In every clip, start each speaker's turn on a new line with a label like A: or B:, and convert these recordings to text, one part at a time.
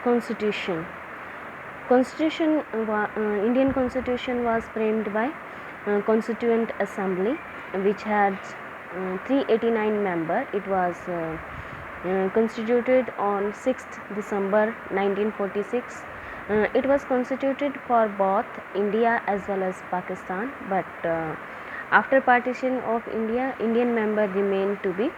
A: Constitution. Indian Constitution was framed by Constituent Assembly, which had 389 members. It was constituted on 6th December 1946. It was constituted for both India as well as Pakistan, but after partition of India, Indian member remained to be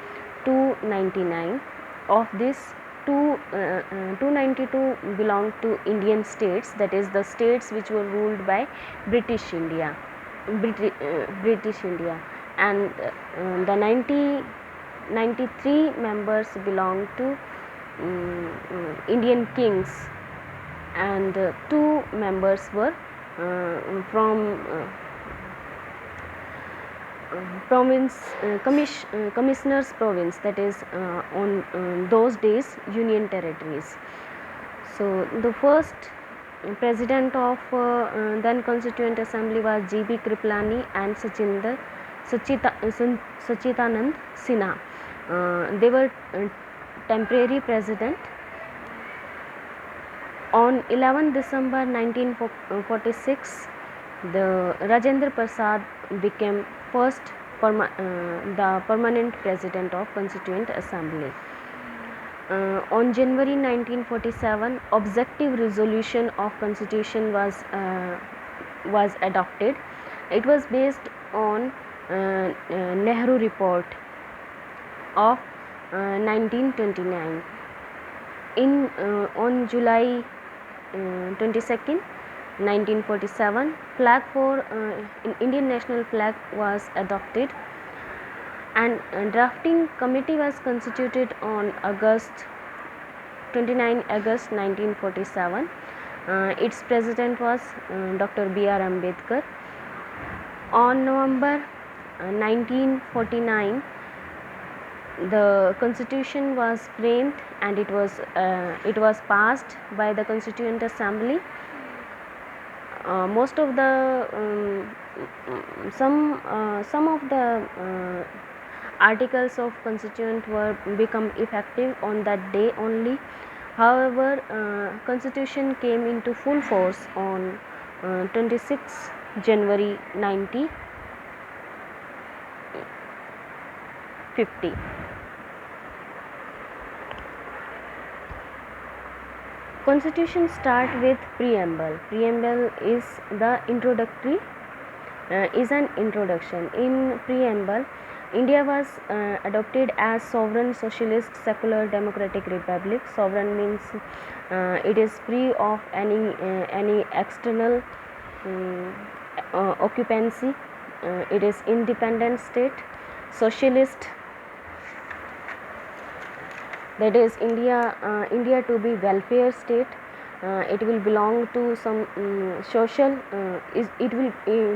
A: 299. Of this, 292 belonged to Indian states, that is the states which were ruled by British India, and the 93 members belonged to Indian kings, and 2 members were from commissioners province, that is on those days Union territories. So the first president of then Constituent Assembly was G.B. Kripalani and Sachidanand Sinha. They were temporary president. On 11 December 1946, the Rajendra Prasad became the permanent president of Constituent Assembly. On January 1947, objective resolution of Constitution was adopted. It was based on Nehru report of 1929. On July 22nd, 1947, flag for Indian national flag was adopted, and drafting committee was constituted on 29 August 1947. Its president was Dr. B.R. Ambedkar. On November 1949, the constitution was framed and it was passed by the Constituent Assembly. Most of the some of the articles of constituent were become effective on that day only. However, constitution came into full force on 26 January 1950. Constitution start with preamble. Preamble is the introductory, is an introduction. In preamble, India was adopted as sovereign, socialist, secular, democratic republic. Sovereign means it is free of any external occupancy. It is independent state. Socialist, that is India to be welfare state. It will belong to some social, it will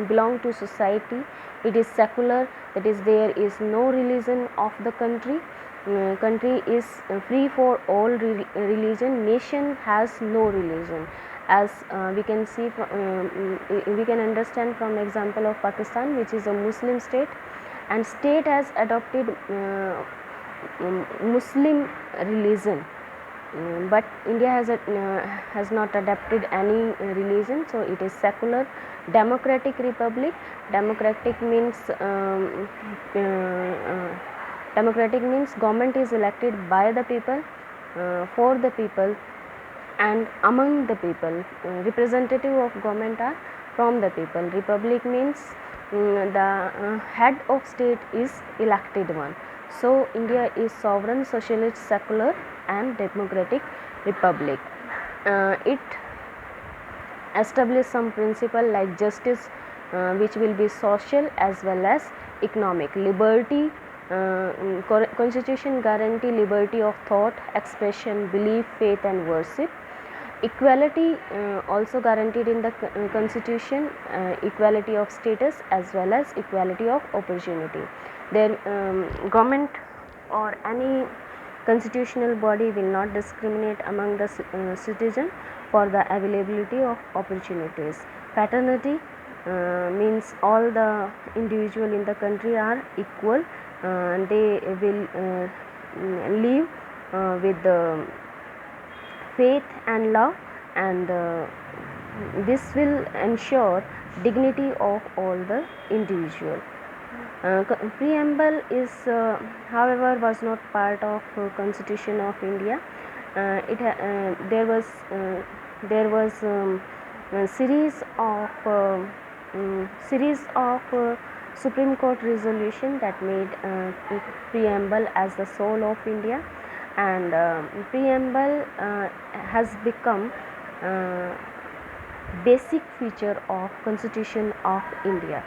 A: belong to society. It is secular, that is there is no religion of the country. Country is free for all religion. Nation has no religion, as we can see we can understand from example of Pakistan, which is a Muslim state, and state has adopted Muslim religion, but India has not adopted any religion, so it is secular. Democratic republic. Democratic means government is elected by the people, for the people, and among the people. Representative of government are from the people. Republic means the head of state is elected one. So India is sovereign, socialist, secular and democratic republic. It established some principle like justice, which will be social as well as economic. Liberty, constitution guarantee liberty of thought, expression, belief, faith and worship. Equality also guaranteed in the constitution, equality of status as well as equality of opportunity. Their government or any constitutional body will not discriminate among the citizen for the availability of opportunities. Fraternity means all the individual in the country are equal. They will live with the faith and love, and this will ensure dignity of all the individual. Preamble is, however, was not part of Constitution of India. There was a series of Supreme Court resolution that made preamble as the soul of India, and preamble has become basic feature of Constitution of India.